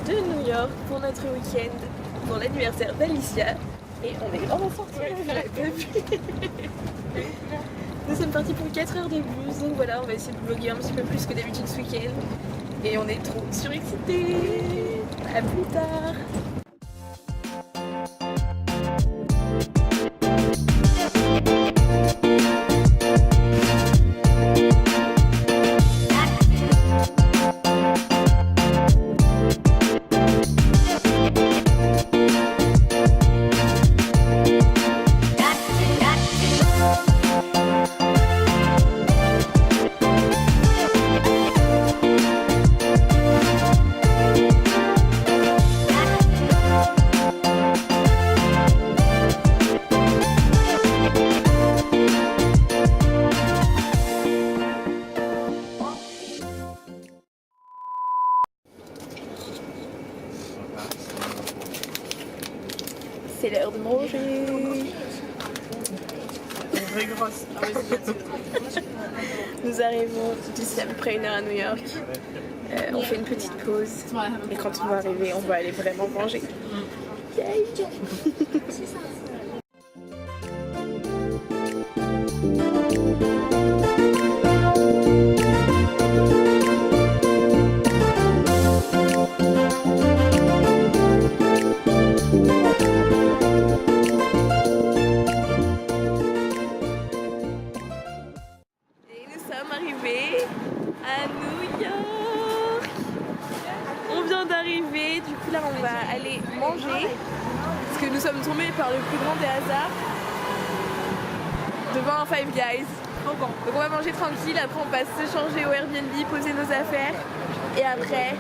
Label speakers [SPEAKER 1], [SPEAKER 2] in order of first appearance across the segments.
[SPEAKER 1] de New York pour notre week-end, pour l'anniversaire d'Alicia. Et on est vraiment sortis, je l'avais pas vu. Nous sommes partis pour 4 heures de bus, donc voilà, on va essayer de vlogger un petit peu plus que d'habitude ce week-end. Et on est trop surexcités. À plus tard. C'est l'heure de manger.
[SPEAKER 2] Vraie grosse.
[SPEAKER 1] Nous arrivons d'ici à peu près 1 heure à New York. On fait une petite pause. Et quand on va arriver, on va aller vraiment manger. Yay. À New York. On vient d'arriver, du coup là on va aller manger parce que nous sommes tombés par le plus grand des hasards devant un Five Guys. Donc on va manger tranquille, après on passe se changer au Airbnb, poser nos affaires et après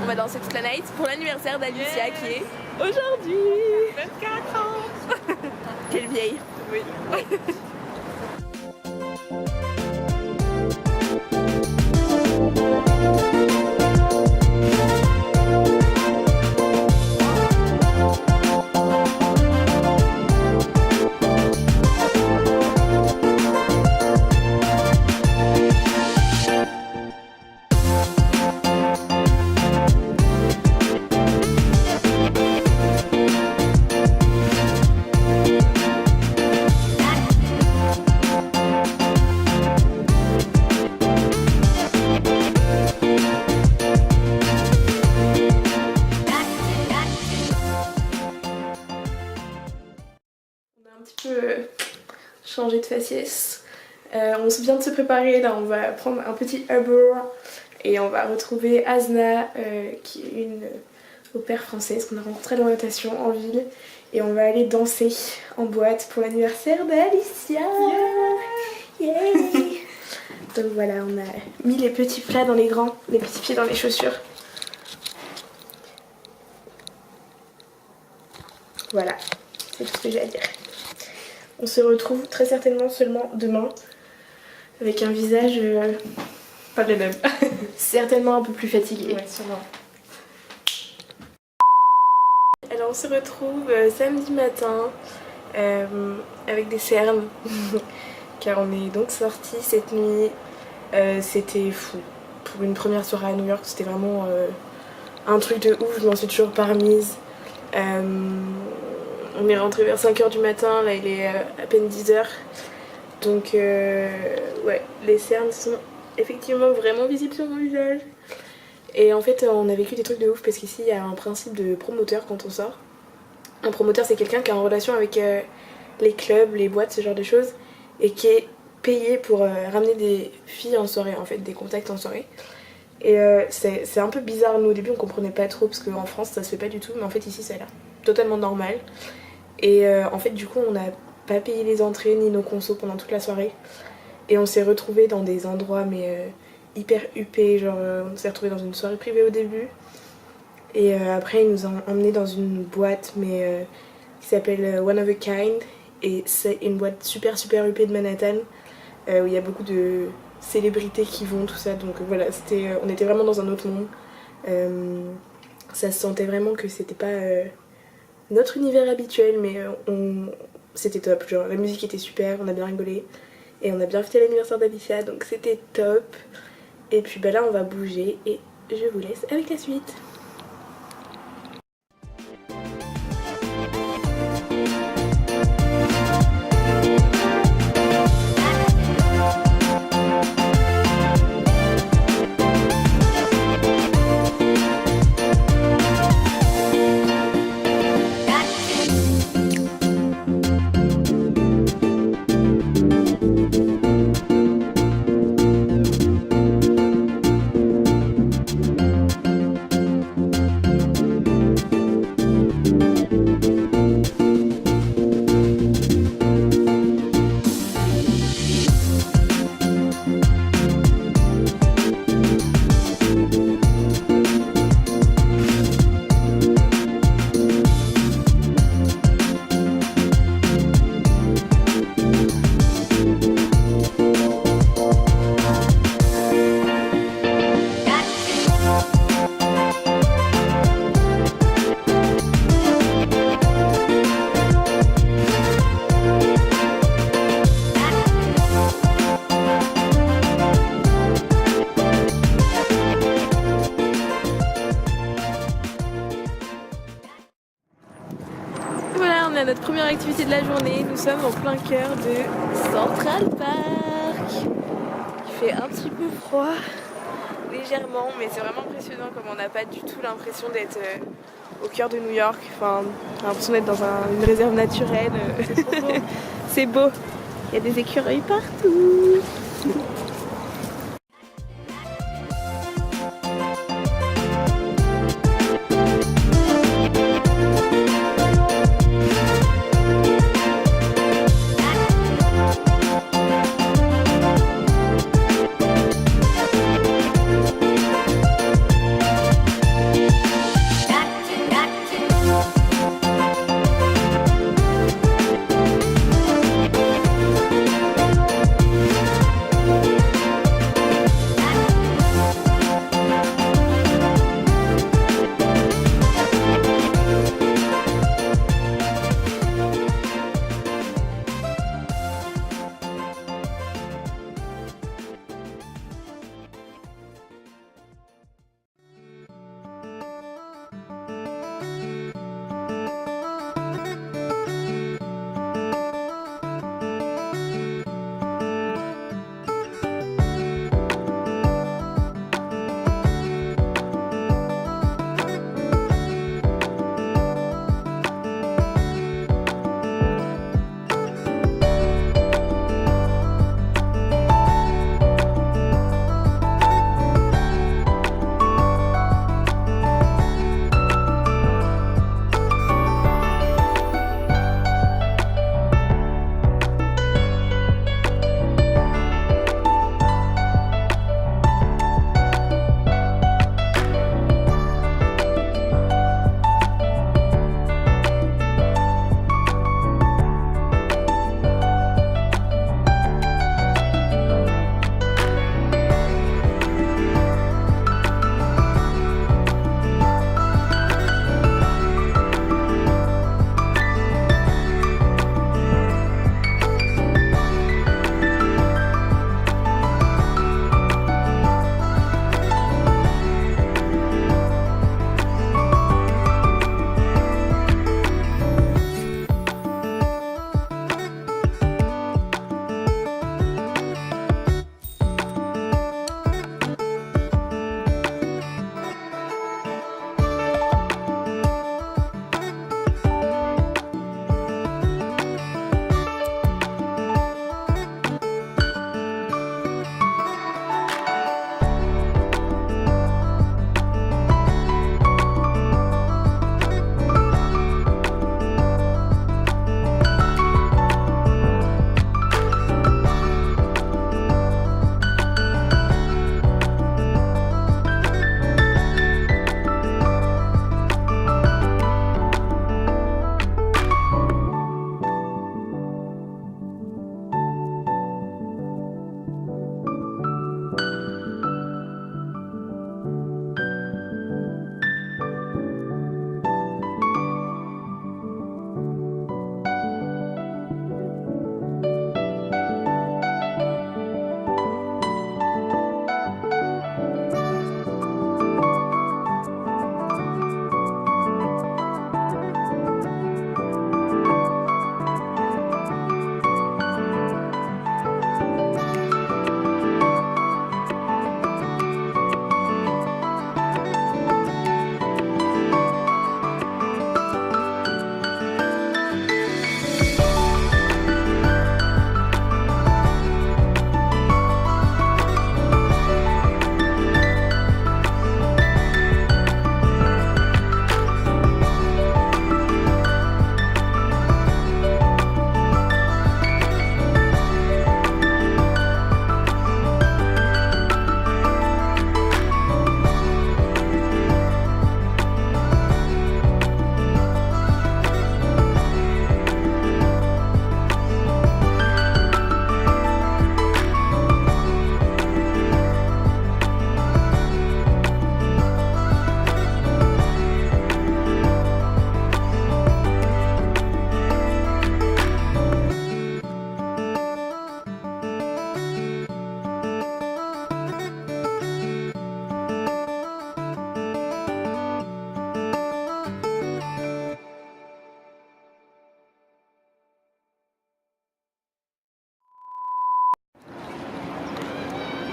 [SPEAKER 1] on va danser toute la night pour l'anniversaire d'Alicia qui est aujourd'hui
[SPEAKER 2] 24 ans.
[SPEAKER 1] Quelle vieille.
[SPEAKER 2] Oui.
[SPEAKER 1] Changer de faciès. On vient de se préparer, là on va prendre un petit Uber et on va retrouver Asna qui est une au pair française qu'on a rencontrée dans l'orientation en ville et on va aller danser en boîte pour l'anniversaire d'Alicia. Yeah. Yeah. Donc voilà, on a mis les petits plats dans les grands, les petits pieds dans les chaussures. Voilà, c'est tout ce que j'ai à dire. On se retrouve très certainement seulement demain avec un visage
[SPEAKER 2] Pas les mêmes.
[SPEAKER 1] certainement un peu plus fatigué.
[SPEAKER 2] Ouais, sûrement.
[SPEAKER 1] Alors on se retrouve samedi matin avec des cernes car on est donc sortis cette nuit. C'était fou. Pour une première soirée à New York, c'était vraiment un truc de ouf, je m'en suis toujours pas remise. On est rentré vers 5 h du matin, là il est à peine 10 h. Donc ouais, les cernes sont effectivement vraiment visibles sur mon visage. Et en fait on a vécu des trucs de ouf parce qu'ici il y a un principe de promoteur quand on sort. Un promoteur c'est quelqu'un qui est en relation avec les clubs, les boîtes, ce genre de choses et qui est payé pour ramener des filles en soirée en fait, des contacts en soirée. Et c'est un peu bizarre, nous au début on comprenait pas trop parce qu'en France ça se fait pas du tout mais en fait ici ça a l'air totalement normal. Et en fait du coup on n'a pas payé les entrées ni nos consos pendant toute la soirée et on s'est retrouvés dans des endroits mais hyper huppés, genre on s'est retrouvés dans une soirée privée au début et après ils nous ont emmenés dans une boîte mais qui s'appelle One of a Kind et c'est une boîte super huppée de Manhattan où il y a beaucoup de célébrités qui vont, tout ça, donc voilà, on était vraiment dans un autre monde. Ça se sentait vraiment que c'était pas notre univers habituel mais c'était top, genre la musique était super, on a bien rigolé et on a bien fêté l'anniversaire d'Alicia donc c'était top. Et puis bah là on va bouger et je vous laisse avec la suite. à notre première activité de la journée. Nous sommes en plein cœur de Central Park. Il fait un petit peu froid, légèrement, mais c'est vraiment impressionnant comme on n'a pas du tout l'impression d'être au cœur de New York. Enfin, on a l'impression d'être dans une réserve naturelle. C'est trop beau. C'est beau. Il y a des écureuils partout.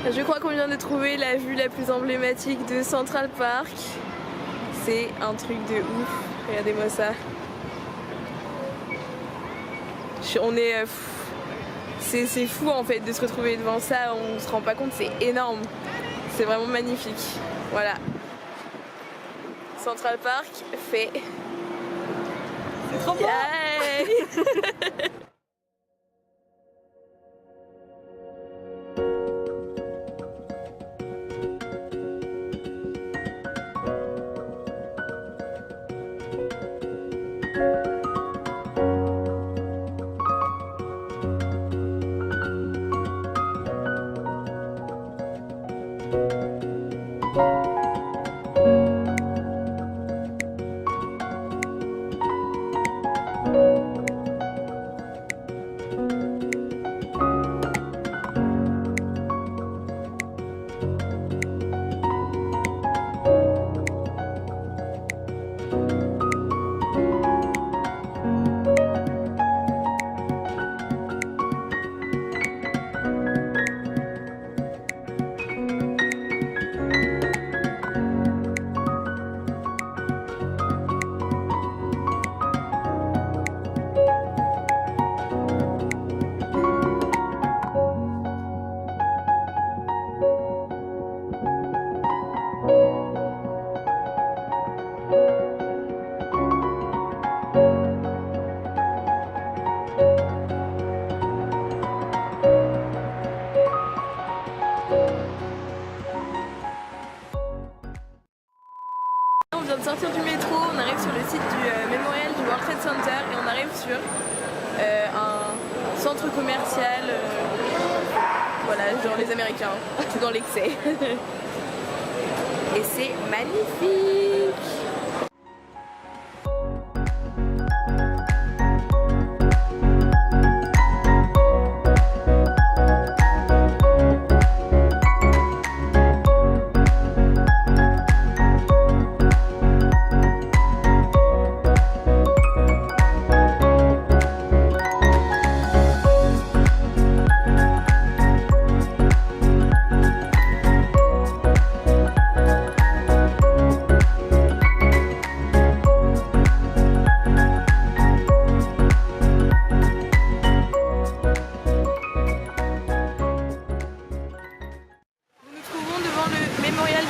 [SPEAKER 1] Je crois qu'on vient de trouver la vue la plus emblématique de Central Park. C'est un truc de ouf. Regardez-moi ça. On est... c'est fou en fait de se retrouver devant ça, on se rend pas compte, c'est énorme. C'est vraiment magnifique. Voilà. Central Park fait...
[SPEAKER 2] C'est trop beau.
[SPEAKER 1] Yay. On vient de sortir du métro, on arrive sur le site du mémorial du World Trade Center et on arrive sur un centre commercial, voilà, genre les Américains, c'est dans l'excès. Et c'est magnifique.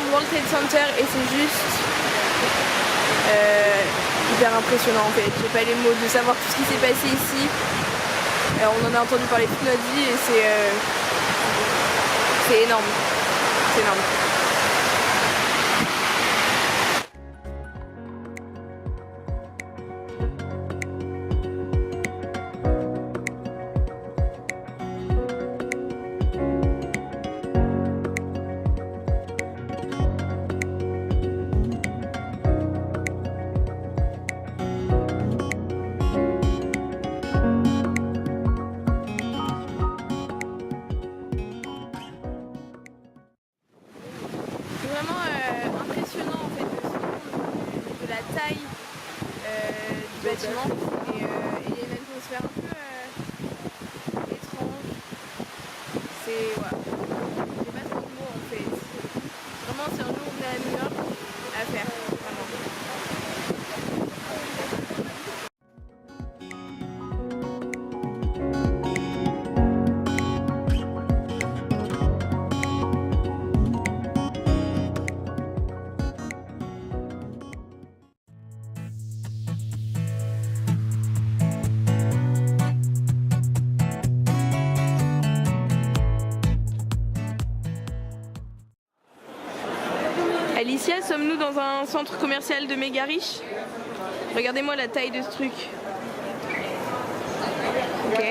[SPEAKER 1] World Trade Center et c'est juste hyper impressionnant en fait. J'ai pas les mots de savoir tout ce qui s'est passé ici. On en a entendu parler toute notre vie et c'est énorme. C'est énorme. Taille du bâtiment et il y a une atmosphère un peu étrange. C'est voilà, j'ai pas trop de mots en fait. Vraiment c'est un jour où on est à New York à faire vraiment. Alicia, sommes-nous dans un centre commercial de méga riches? Regardez-moi la taille de ce truc. Ok.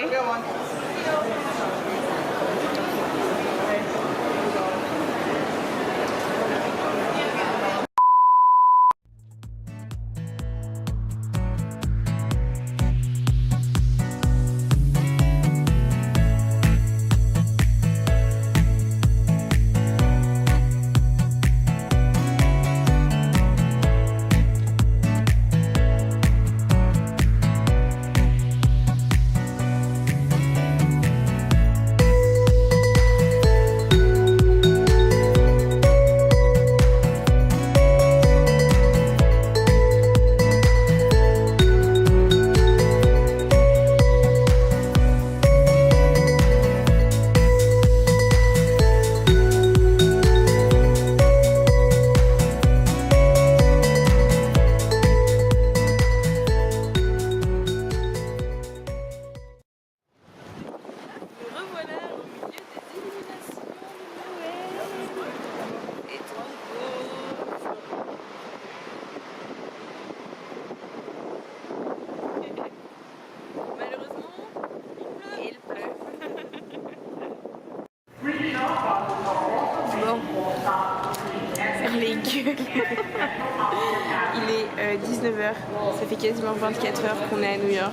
[SPEAKER 1] 19 heures. Ça fait quasiment 24 heures qu'on est à New York.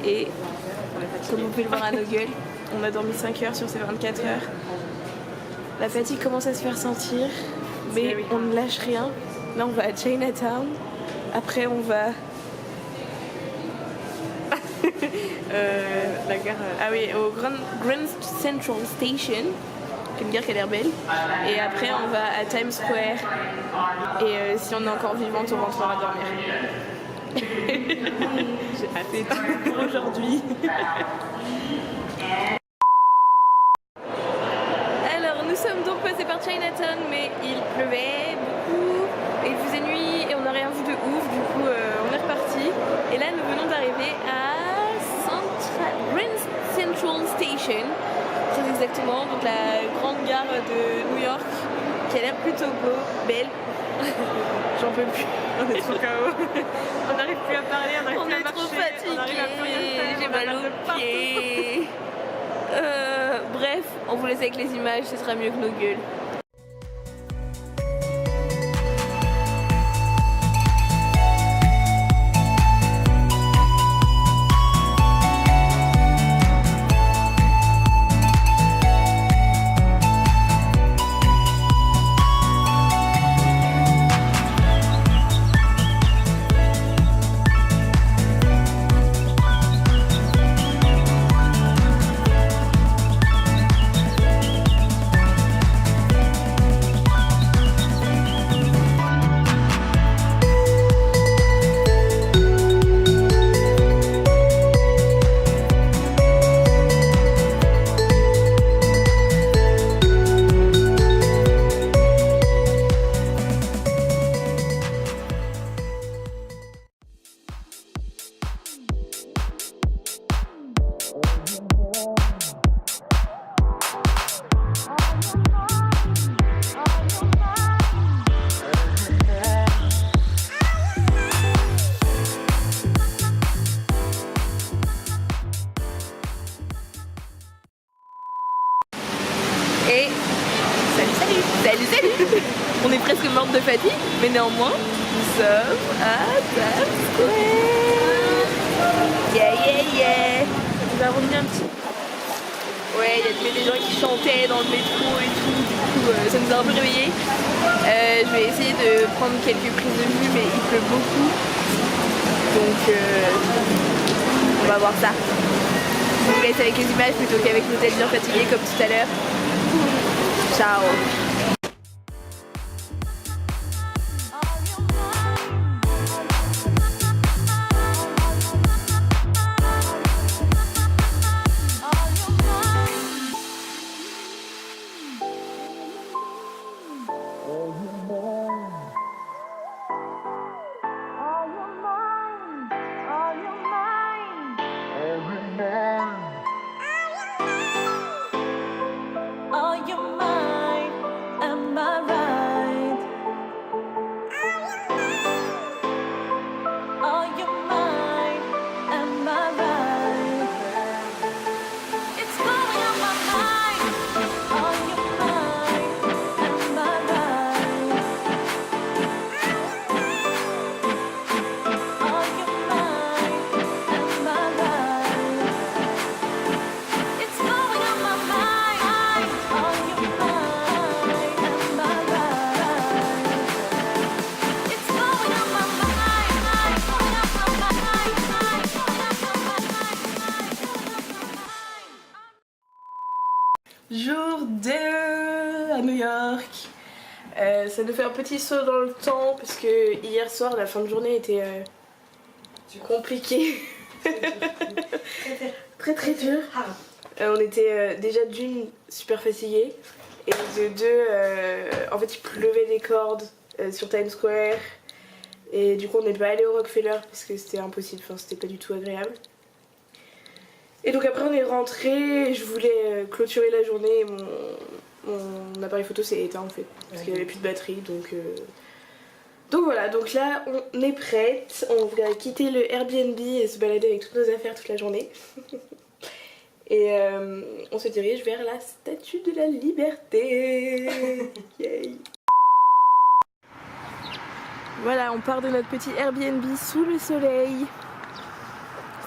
[SPEAKER 1] Et comme vous pouvez le voir à nos gueules, on a dormi 5 heures sur ces 24 heures. La fatigue commence à se faire sentir, mais on ne lâche rien. Là on va à Chinatown. Après on va... la gare... Ah oui, au Grand Central Station. Une gare qui a l'air belle. Et après on va à Times Square. Et si on est encore vivante, on rentrera dormir. J'ai fait tout pour aujourd'hui. Alors nous sommes donc passés par Chinatown, mais il pleuvait beaucoup et il faisait nuit et on n'a rien vu de ouf. Du coup on est reparti. Et là nous venons d'arriver à Grand Central Station. Très exactement, donc la grande gare de New York qui a l'air plutôt belle. J'en peux plus, on est trop KO. On n'arrive plus à parler, on n'arrive plus à marcher. On est trop fatigué, j'ai mal aux pieds. Bref, on vous laisse avec les images, ce sera mieux que nos gueules. Et salut. On est presque morte de fatigue, mais néanmoins, nous sommes à Times Square. Yeah. On va revenir un petit. Ouais, il y avait des gens qui chantaient dans le métro et tout, du coup ça nous a un peu réveillés. Je vais essayer de prendre quelques prises de vue, mais il pleut beaucoup. Donc on va voir ça. Je vous laisse avec les images plutôt qu'avec nos têtes bien fatiguées comme tout à l'heure. Ciao. Jour 2 à New York. Ça nous fait un petit saut dans le temps parce que hier soir la fin de journée était compliquée. très dur. On était déjà d'une super fatigués et de deux en fait il pleuvait des cordes sur Times Square et du coup on n'est pas allé au Rockefeller parce que c'était impossible, enfin c'était pas du tout agréable. Et donc après on est rentré, je voulais clôturer la journée et mon appareil photo s'est éteint en fait parce qu'il n'y avait plus de batterie donc voilà, donc là on est prête, on va quitter le Airbnb et se balader avec toutes nos affaires toute la journée. Et on se dirige vers la Statue de la Liberté. Yay. Voilà, on part de notre petit Airbnb sous le soleil.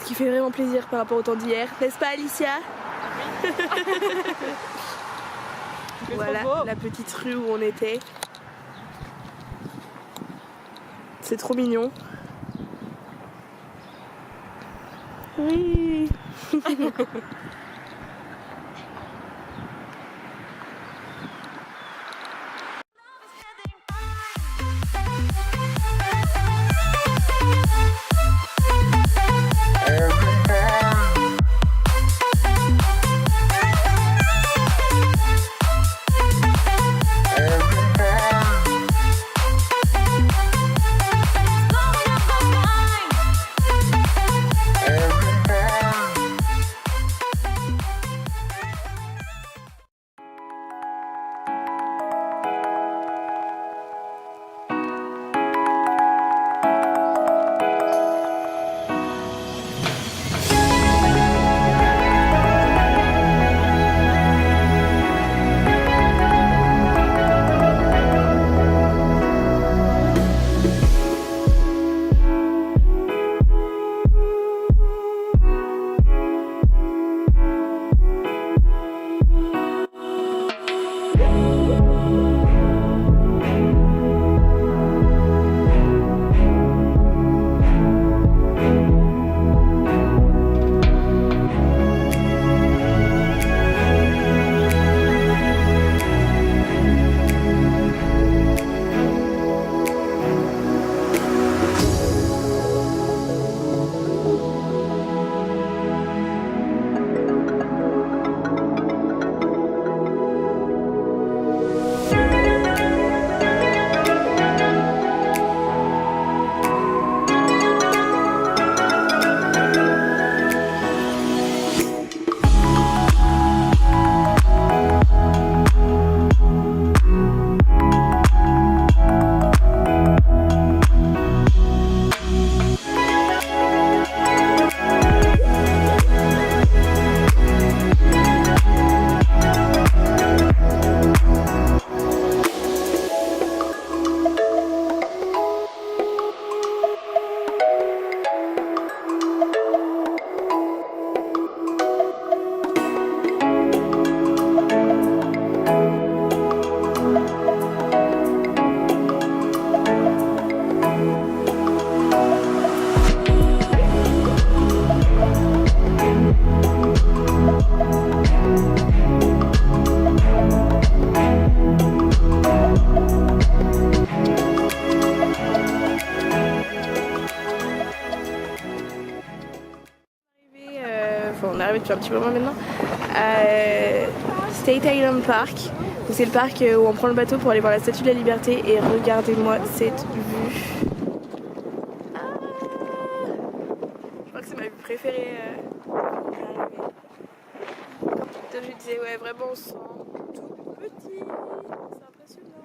[SPEAKER 1] Ce qui fait vraiment plaisir par rapport au temps d'hier. N'est-ce pas Alicia? Voilà la petite rue où on était. C'est trop mignon. Oui. On est arrivé depuis un petit moment maintenant, à State Island Park. C'est le parc où on prend le bateau pour aller voir la Statue de la Liberté et regardez-moi cette vue. Ah, je crois que c'est ma vue préférée. Comme je disais, ouais, vraiment on se sent tout petit, c'est impressionnant.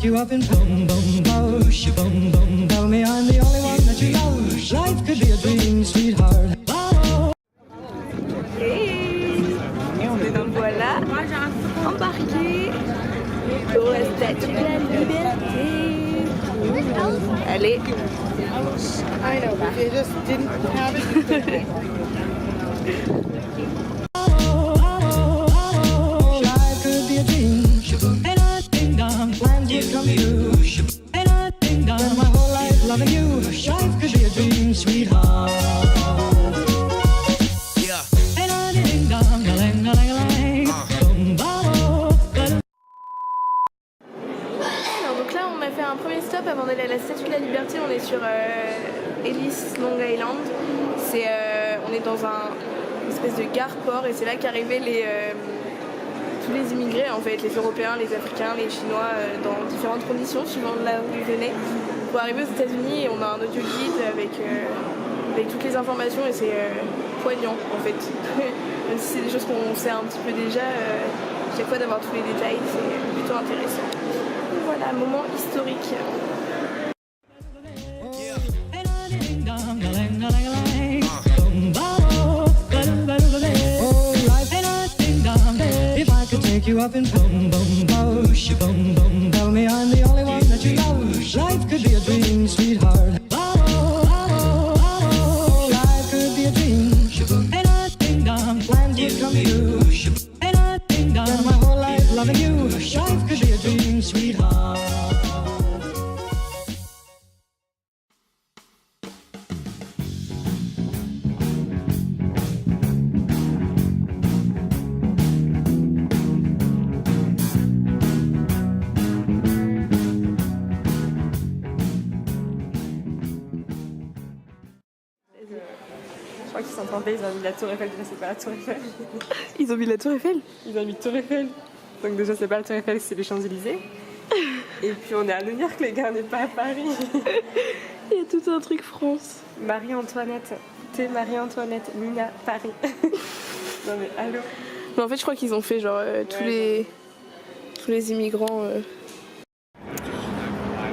[SPEAKER 3] You up in boom boom bosh, boom boom. Tell me I'm the only one that you know. Life could be a dream, sweetheart.
[SPEAKER 1] Hey, voilà. pour la statue de la liberté. Allez.
[SPEAKER 2] I know, but they just didn't have it.
[SPEAKER 3] Life could be a dream, and I think I'm plans would come true. And I think I'm my whole life loving you. Life could be a dream, sweetheart. And I think I'm
[SPEAKER 1] Alors donc là on a fait un premier stop avant d'aller à la Statue de la Liberté. On est sur Ellis Long Island. On est dans une espèce de gare-port et c'est là qu'arrivaient tous les immigrés en fait, les Européens, les Africains, les Chinois dans différentes conditions suivant là où ils venaient pour arriver aux États-Unis. Et on a un audio guide avec toutes les informations et c'est poignant en fait. Même si c'est des choses qu'on sait un petit peu déjà, chaque fois d'avoir tous les détails c'est plutôt intéressant. Voilà, moment historique.
[SPEAKER 3] Take you up in boom boom bosh, boom boom. Tell me I'm the only one that you love. Life could be a dream, sweetheart. Life could be a dream, and I think I'm plans would come true. And I think I'm my whole life loving you. Life could be a dream, sweetheart.
[SPEAKER 2] Je crois qu'ils sont trompés, ils ont mis la tour Eiffel, déjà c'est pas la tour Eiffel.
[SPEAKER 1] Ils ont vu la tour Eiffel?
[SPEAKER 2] Ils ont mis tour Eiffel. Donc déjà c'est pas la tour Eiffel, c'est les Champs-Élysées. Et puis on est à New York les gars, on n'est pas à Paris.
[SPEAKER 1] Il y a tout un truc France.
[SPEAKER 2] Marie-Antoinette, t'es Marie-Antoinette, Nina, Paris. Non mais allô.
[SPEAKER 1] Mais en fait je crois qu'ils ont fait genre tous les immigrants.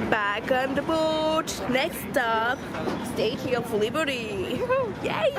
[SPEAKER 1] Back on the boat, next stop, Statue of Liberty. Yay!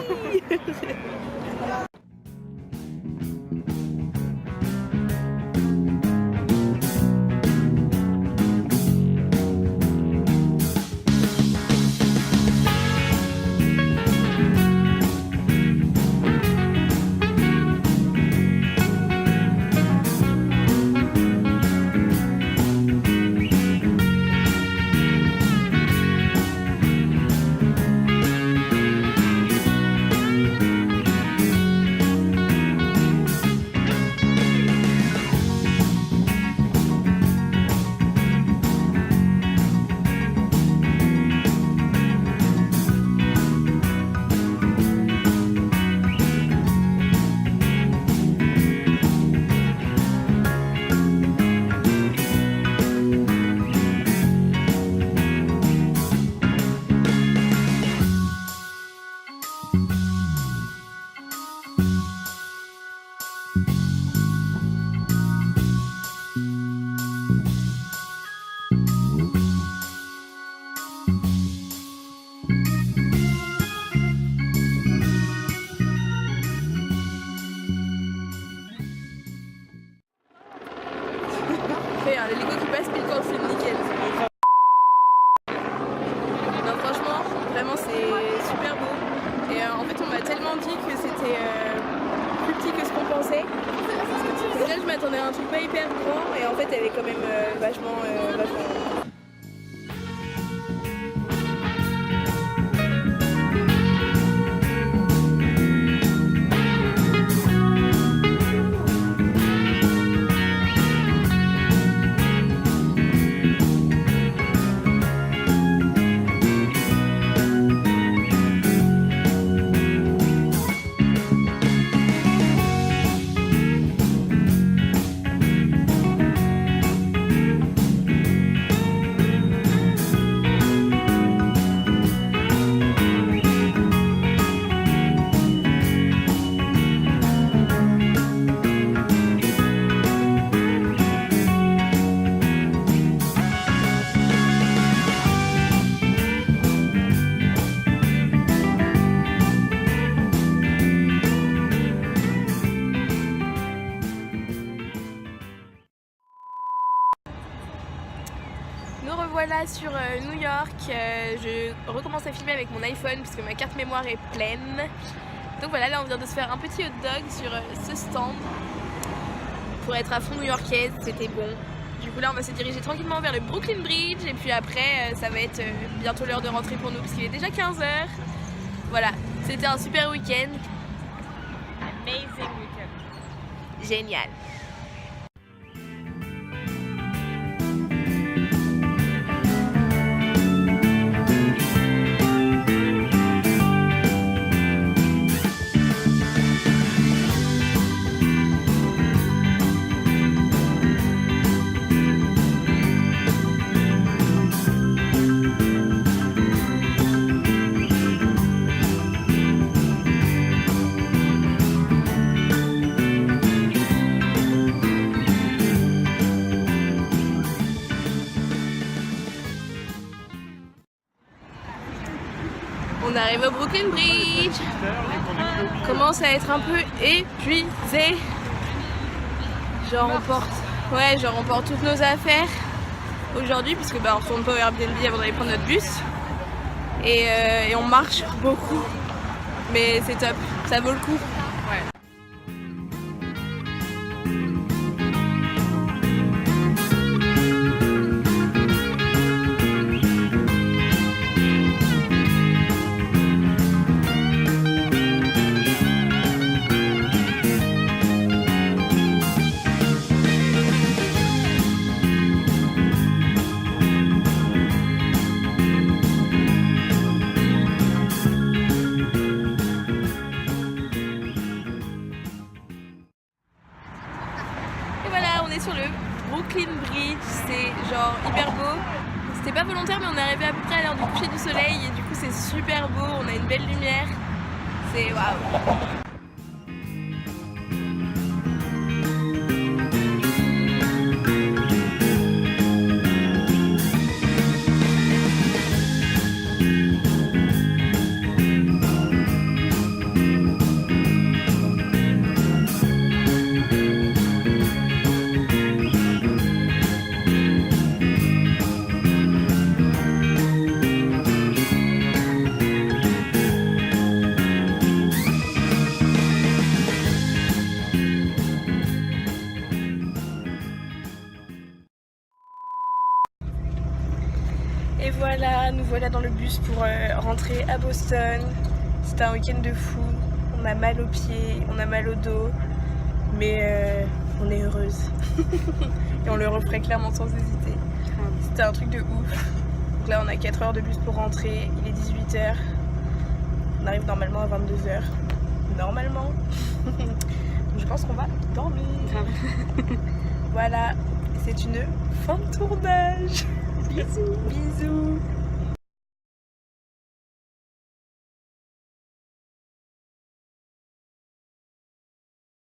[SPEAKER 1] L'hélico qui passe pile quand le film, nickel. Non, franchement, vraiment c'est super beau. Et en fait, on m'a tellement dit que c'était plus petit que ce qu'on pensait. Déjà, je m'attendais à un truc pas hyper grand, et en fait, elle est quand même vachement. me revoilà sur New York. Je recommence à filmer avec mon iPhone puisque ma carte mémoire est pleine. Donc voilà, là on vient de se faire un petit hot dog sur ce stand pour être à fond new-yorkaise, c'était bon. Du coup là on va se diriger tranquillement vers le Brooklyn Bridge et puis après ça va être bientôt l'heure de rentrer pour nous parce qu'il est déjà 15h. Voilà, c'était un super week-end.
[SPEAKER 2] Amazing week-end.
[SPEAKER 1] Génial. On arrive au Brooklyn Bridge. On commence à être un peu épuisé. Genre on porte toutes nos affaires aujourd'hui puisque on retourne pas au Airbnb avant d'aller prendre notre bus. Et on marche beaucoup. Mais c'est top, ça vaut le coup.
[SPEAKER 2] Ouais.
[SPEAKER 1] Sur le Brooklyn Bridge, c'est genre hyper beau. C'était pas volontaire mais on est arrivé à peu près à l'heure du coucher du soleil et du coup c'est super beau, on a une belle lumière. C'est waouh. Et voilà, nous voilà dans le bus pour rentrer à Boston. C'était un week-end de fou. On a mal aux pieds, on a mal au dos, mais on est heureuse. Et on le referait clairement sans hésiter. C'était un truc de ouf. Donc là on a 4 heures de bus pour rentrer, il est 18h. On arrive normalement à 22h. Normalement. Donc je pense qu'on va dormir. Voilà, c'est une fin de tournage. Bisous. Bisous.